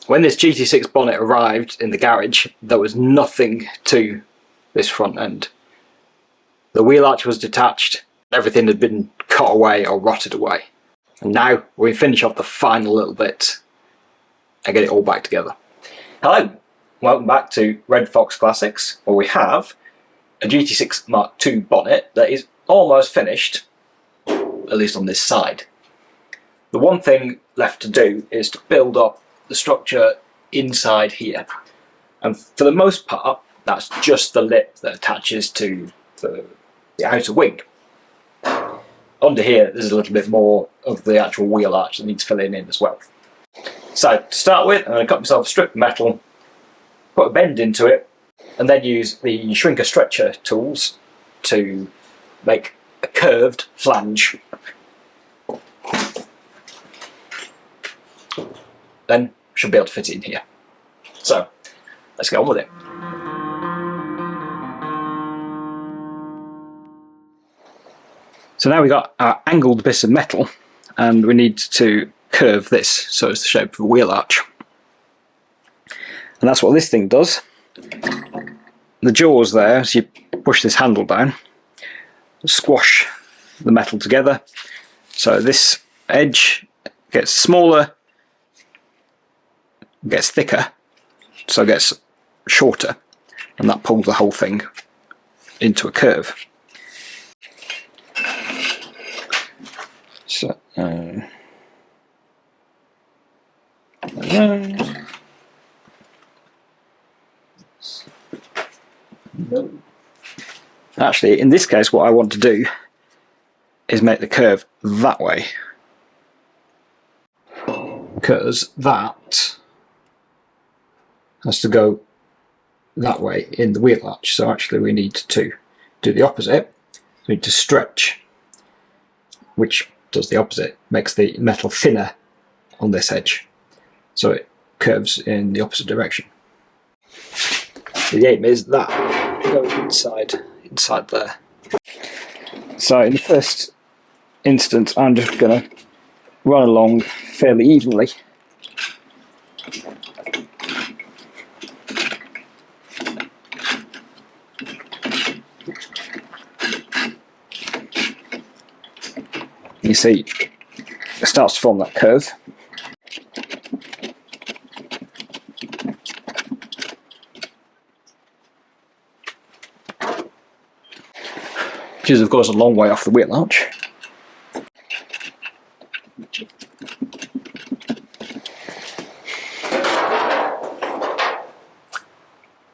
When this GT6 bonnet arrived in the garage, there was nothing to this front end. The wheel arch was detached, everything had been cut away or rotted away. And now we finish off the final little bit and get it all back together. Hello, welcome back to Red Fox Classics, where we have a GT6 Mk2 bonnet that is almost finished, at least on this side. The one thing left to do is to build up the structure inside here. And for the most part, that's just the lip that attaches to the outer wing. Under here, there's a little bit more of the actual wheel arch that needs filling in as well. So to start with, I'm going to cut myself a strip of metal, put a bend into it, and then use the shrinker stretcher tools to make a curved flange. Then should be able to fit it in here. So let's get on with it. So now we've got our angled bits of metal, and we need to curve this so it's the shape of a wheel arch. And that's what this thing does. The jaws there, as you push this handle down, squash the metal together. So this edge gets smaller, gets thicker, so it gets shorter, and that pulls the whole thing into a curve. So, actually, in this case, what I want to do is make the curve that way, because that has to go that way in the wheel arch. So actually we need to do the opposite. We need to stretch, which does the opposite, makes the metal thinner on this edge, so it curves in the opposite direction. The aim is that goes inside there. So in the first instance, I'm just going to run along fairly evenly. You see, it starts to form that curve. Which is of course a long way off the wheel arch.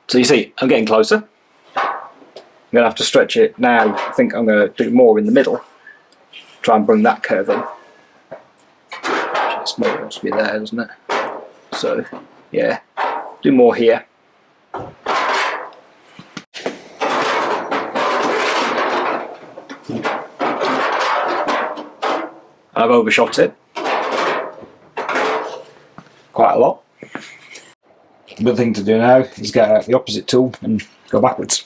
So you see, I'm getting closer. I'm going to have to stretch it now. I think I'm going to do more in the middle. Try and bring that curve in. It's more wants to be there, doesn't it? So, yeah, do more here. I've overshot it quite a lot. The good thing to do now is get out the opposite tool and go backwards.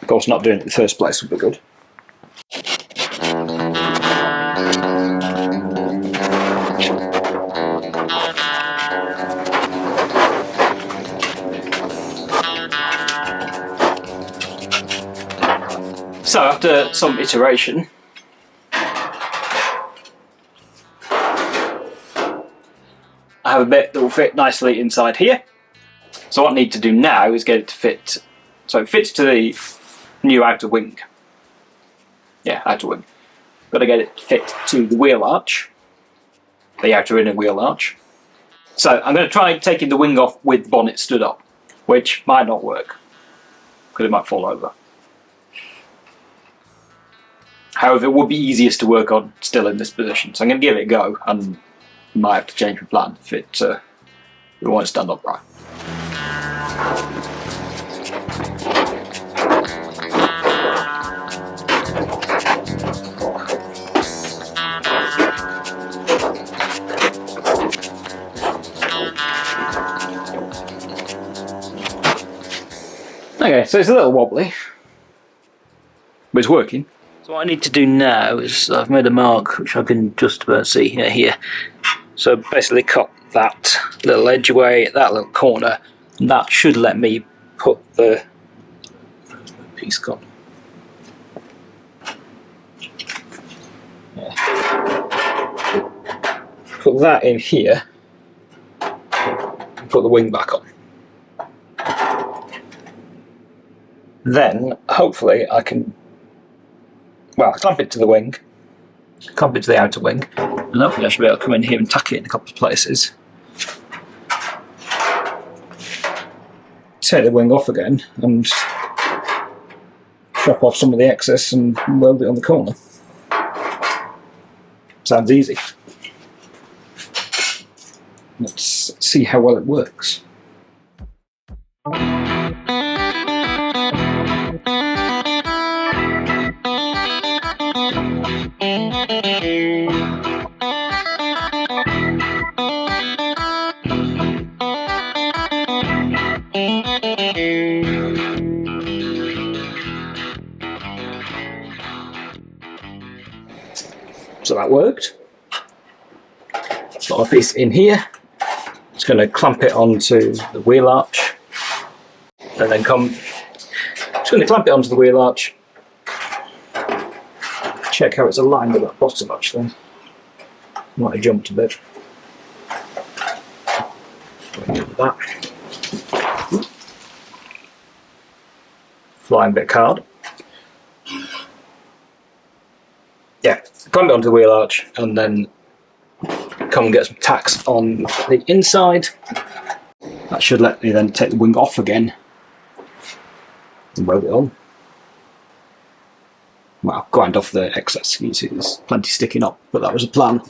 Of course, not doing it in the first place would be good. So after some iteration, I have a bit that will fit nicely inside here. So what I need to do now is get it to fit, so it fits to the new outer wing. Yeah, outer wing. Got to get it to fit to the wheel arch, the outer inner wheel arch. So I'm going to try taking the wing off with the bonnet stood up, which might not work, because it might fall over. However, it would be easiest to work on still in this position, so I'm going to give it a go, and might have to change my plan if it we want to stand upright. Okay, so it's a little wobbly, but it's working. So what I need to do now is I've made a mark which I can just about see here. So basically cut that little edge away, that little corner, and that should let me put the piece on. Yeah. Put that in here and put the wing back on. Then hopefully I can, well, clamp it to the wing, clamp it to the outer wing, and hopefully I should be able to come in here and tack it in a couple of places. Take the wing off again and chop off some of the excess and weld it on the corner. Sounds easy. Let's see how well it works. So that worked. Got a piece in here. Just going to clamp it onto the wheel arch, and then just going to clamp it onto the wheel arch. Check how it's aligned with that bottom actually. Might have jumped a bit. That. Flying bit card. Yeah, clamp it onto the wheel arch and then come and get some tacks on the inside. That should let me then take the wing off again and weld it on. Well, grind off the excess. You can see there's plenty sticking up, but that was a plan.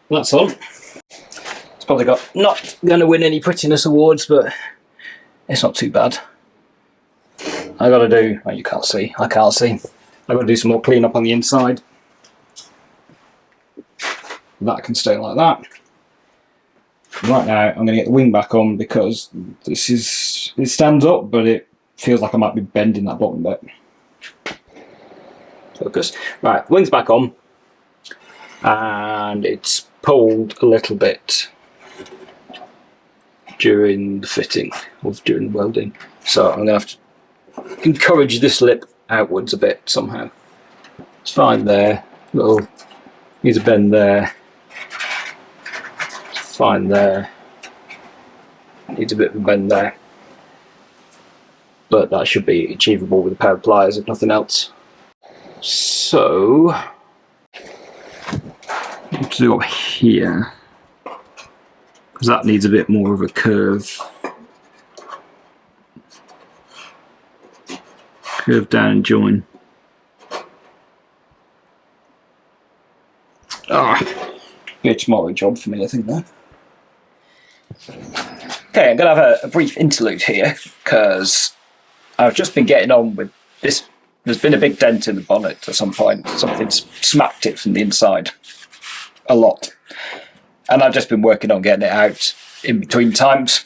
Well, that's on. It's probably not going to win any prettiness awards, but it's not too bad. I got to do, well, you can't see, I can't see. I got to do some more clean up on the inside. That can stay like that. Right now, I'm going to get the wing back on because it stands up, but it feels like I might be bending that bottom bit. Focus. Right, wing's back on. And it's pulled a little bit during the fitting or during the welding, so I'm going to have to encourage this lip outwards a bit somehow. It's fine there, needs a bend there, it's fine there, needs a bit of a bend there, but that should be achievable with a pair of pliers if nothing else. So what to do up here, because that needs a bit more of a curve down and join. Be a tomorrow job for me, I think, there. Okay, I'm going to have a brief interlude here because I've just been getting on with this. There's been a big dent in the bonnet at some point. Something smacked it from the inside a lot, and I've just been working on getting it out in between times.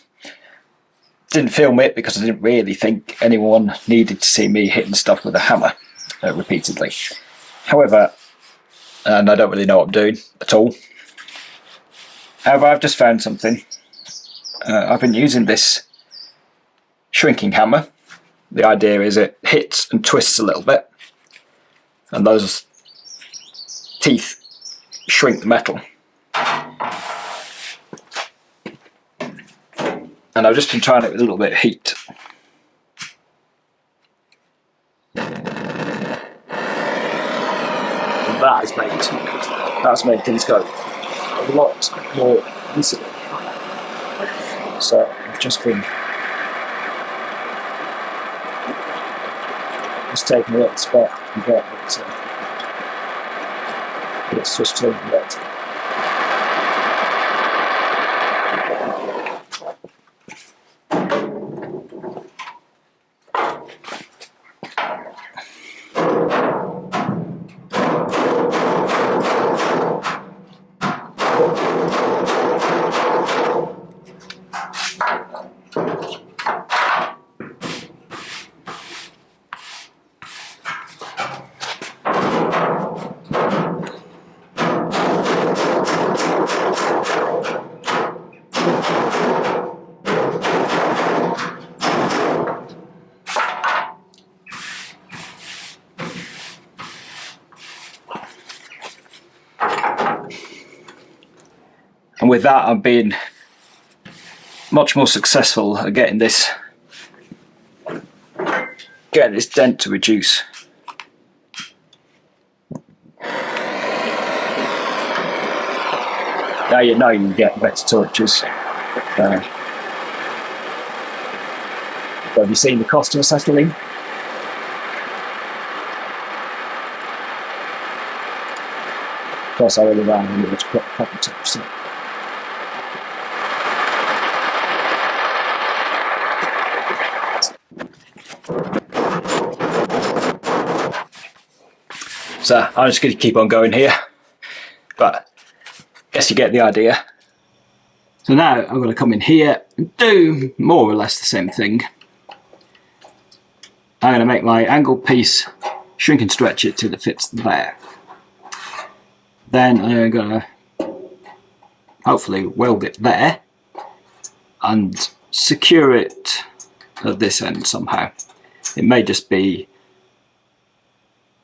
Didn't film it because I didn't really think anyone needed to see me hitting stuff with a hammer repeatedly. However, and I don't really know what I'm doing at all. However, I've just found something. I've been using this shrinking hammer. The idea is it hits and twists a little bit, and those teeth shrink the metal. And I've just been trying it with a little bit of heat. That's made things go a lot more easily. So I've just been taking a little spot and got it. It's just turning red. And with that, I've been much more successful at getting this dent to reduce. Now you know you can get better touches. Have you seen the cost of settling? Of course, I really ran into to put proper touch. So I'm just going to keep on going here, but I guess you get the idea. So now I'm going to come in here and do more or less the same thing. I'm going to make my angle piece, shrink and stretch it till it fits there. Then I'm going to hopefully weld it there and secure it at this end somehow. It may just be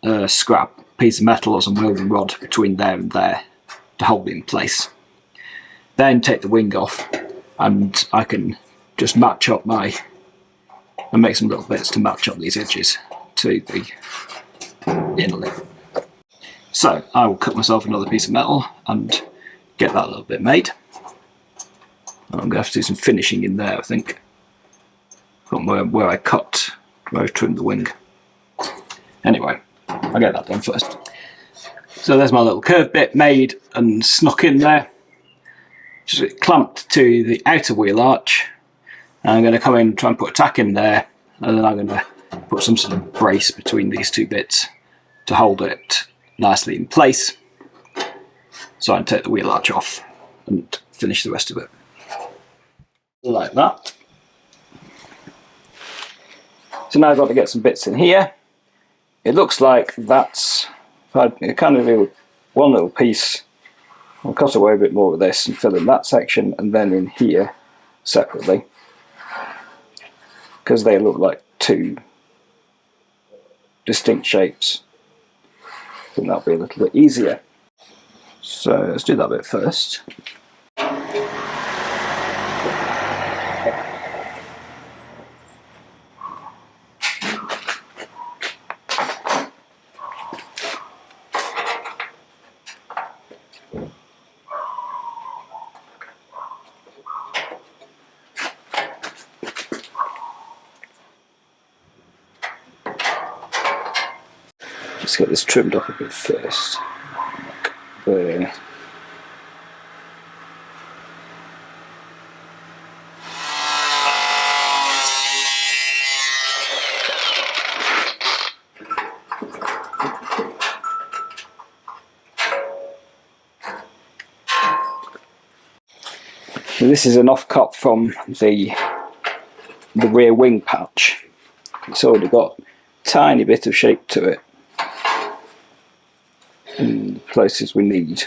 a scrap piece of metal or some welding rod between there and there to hold it in place. Then take the wing off and I can just match up and make some little bits to match up these edges to the inner lip. So I will cut myself another piece of metal and get that little bit made. And I'm going to have to do some finishing in there, I think, from where I trimmed the wing. Anyway, I'll get that done first. So there's my little curved bit made and snuck in there. Just clamped to the outer wheel arch. And I'm going to come in and try and put a tack in there, and then I'm going to put some sort of brace between these two bits to hold it nicely in place. So I can take the wheel arch off and finish the rest of it. Like that. So now I've got to get some bits in here. It looks like that's, if I kind of do one little piece, I'll cut away a bit more of this and fill in that section, and then in here separately, because they look like two distinct shapes. I think that'll be a little bit easier. So let's do that bit first. Just get this trimmed off a bit first. Like there. So this is an offcut from the rear wing patch. It's already got a tiny bit of shape to it in the places we need.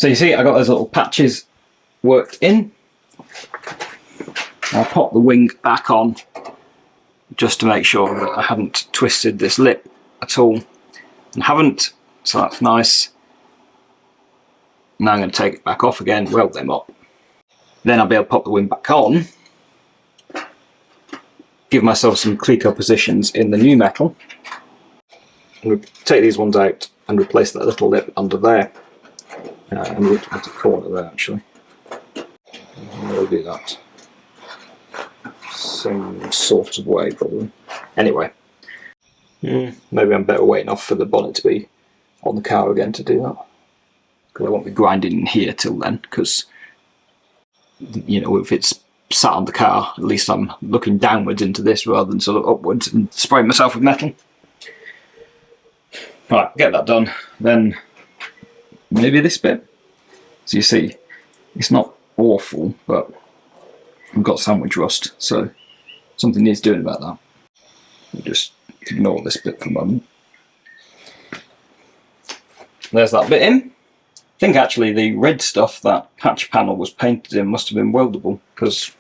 So you see I got those little patches worked in. I'll pop the wing back on just to make sure that I hadn't twisted this lip at all, and haven't, so that's nice. Now I'm going to take it back off again, weld them up. Then I'll be able to pop the wing back on, give myself some cliquot positions in the new metal. I'm going to take these ones out and replace that little lip under there, and at the corner there actually. We'll do that some sort of way probably. Anyway, maybe I'm better waiting off for the bonnet to be on the car again to do that, because I won't be grinding in here till then, because you know, if it's sat on the car, at least I'm looking downwards into this rather than sort of upwards and spraying myself with metal. Right, get that done. Then maybe this bit. So you see, it's not awful, but I've got sandwich rust, so something needs doing about that. We'll just ignore this bit for a moment. There's that bit in. I think actually the red stuff that patch panel was painted in must have been weldable, because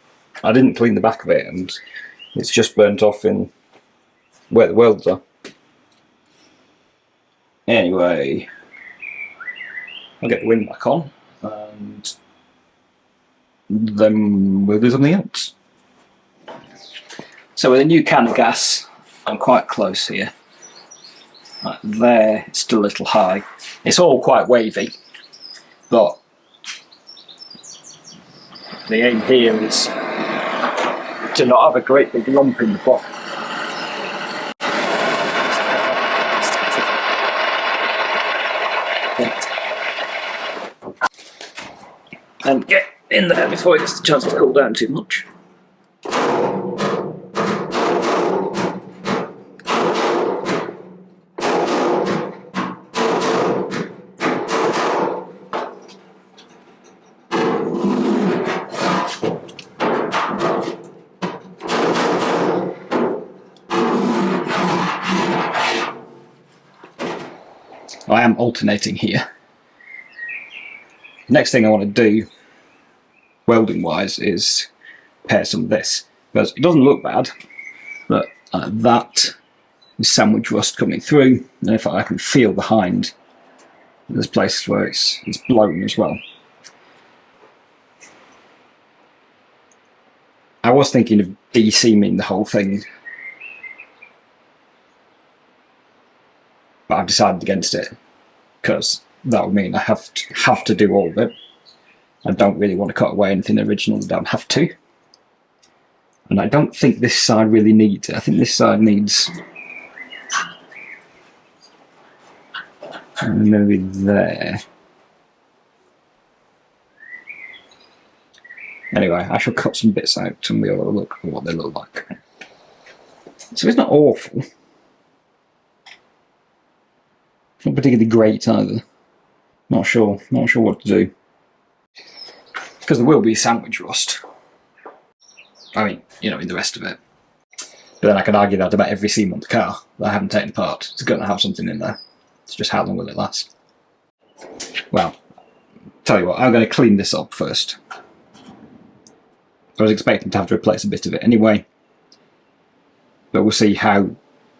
I didn't clean the back of it and it's just burnt off in where the welds are. Anyway, I'll get the wing back on and then we'll do something else. So with a new can of gas, I'm quite close here. Right there, it's still a little high. It's all quite wavy, but the aim here is to not have a great big lump in the bottom. And get in there before it gets the chance to cool down too much. I am alternating here. Next thing I want to do, welding wise, is pair some of this, because it doesn't look bad, but that is sandwich rust coming through, and if I can feel behind, there's places where it's blown as well. I was thinking of de-seaming the whole thing, but I've decided against it, because that would mean I have to do all of it. I don't really want to cut away anything original that I don't have to. And I don't think this side really needs it. I think this side needs maybe there. Anyway, I shall cut some bits out and we'll have a look at what they look like. So it's not awful. Not particularly great either. Not sure what to do. Because there will be sandwich rust. I mean, you know, in the rest of it. But then I can argue that about every seam on the car that I haven't taken apart. It's going to have something in there. It's just how long will it last? Well, tell you what, I'm going to clean this up first. I was expecting to have to replace a bit of it anyway. But we'll see how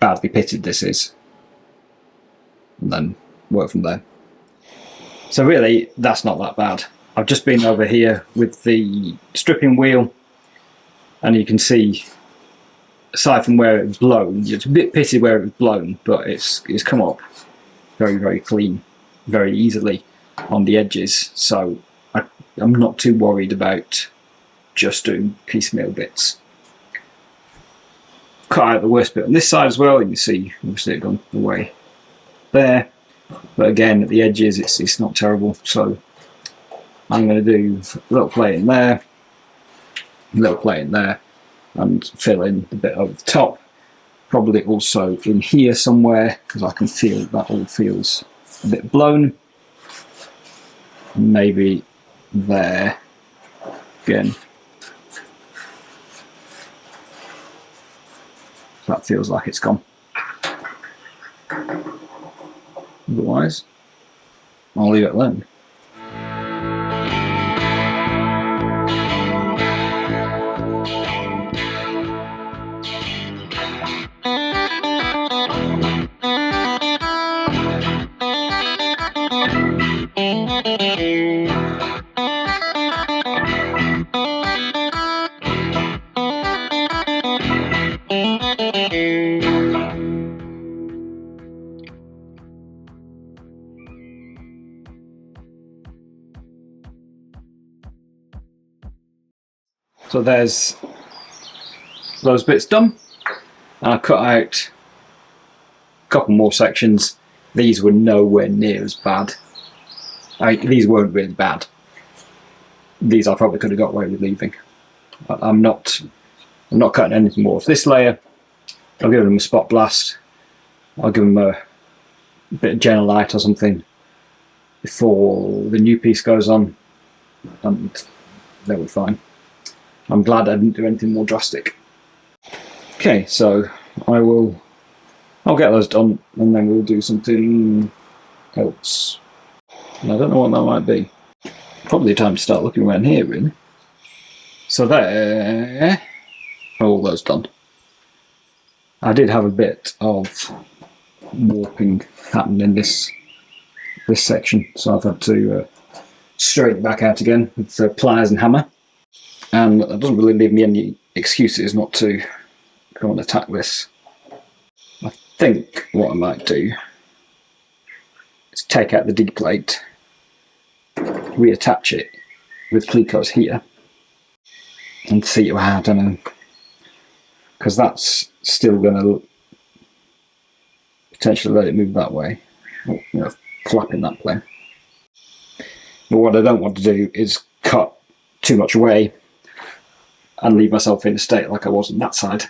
badly pitted this is. And then work from there. So really, that's not that bad. I've just been over here with the stripping wheel, and you can see, aside from where it was blown, it's a bit pitted where it was blown, but it's come up very, very clean, very easily on the edges. So I'm not too worried about just doing piecemeal bits. Cut out the worst bit on this side as well. You can see, obviously, it gone away there, but again at the edges it's not terrible, so I'm going to do a little plate in there, a little plate in there, and fill in the bit over the top, probably also in here somewhere, because I can feel that all feels a bit blown, maybe there again, that feels like it's gone. Otherwise, I'll leave it alone. So there's those bits done, and I cut out a couple more sections. These were nowhere near as bad. These weren't really bad. These I probably could have got away with leaving. I'm not cutting anything more. For this layer, I'll give them a spot blast. I'll give them a bit of gel light or something before the new piece goes on, and they were fine. I'm glad I didn't do anything more drastic. Okay, so I'll get those done, and then we'll do something else. And I don't know what that might be. Probably time to start looking around here, really. So there, all those done. I did have a bit of warping happen in this section, so I've had to straighten it back out again with pliers and hammer. And that doesn't really leave me any excuses not to go and attack this. I think what I might do is take out the D plate, reattach it with plicos here, and see I don't know, because that's still going to potentially let it move that way, or, you know, flap in that plane. But what I don't want to do is cut too much away and leave myself in a state like I was on that side,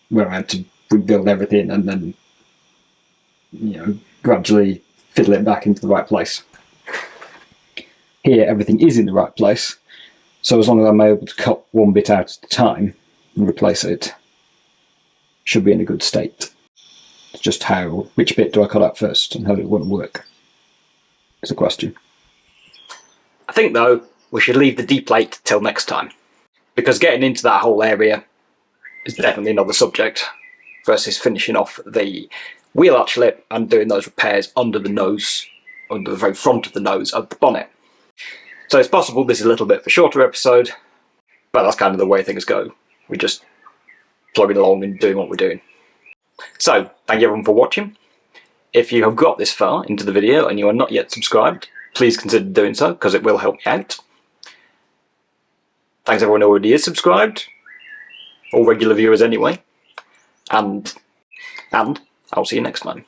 where I had to rebuild everything and then, you know, gradually fiddle it back into the right place. Here everything is in the right place, so as long as I'm able to cut one bit out at a time and replace it, should be in a good state. It's just which bit do I cut out first and how it won't work is the question. I think though we should leave the D plate till next time, because getting into that whole area is definitely another subject versus finishing off the wheel arch lip and doing those repairs under the nose, under the very front of the nose of the bonnet. So it's possible this is a little bit of a shorter episode, but that's kind of the way things go. We just plugging along and doing what we're doing. So thank you everyone for watching. If you have got this far into the video and you are not yet subscribed, please consider doing so, because it will help me out. Thanks everyone who already is subscribed, all regular viewers anyway, and I'll see you next time.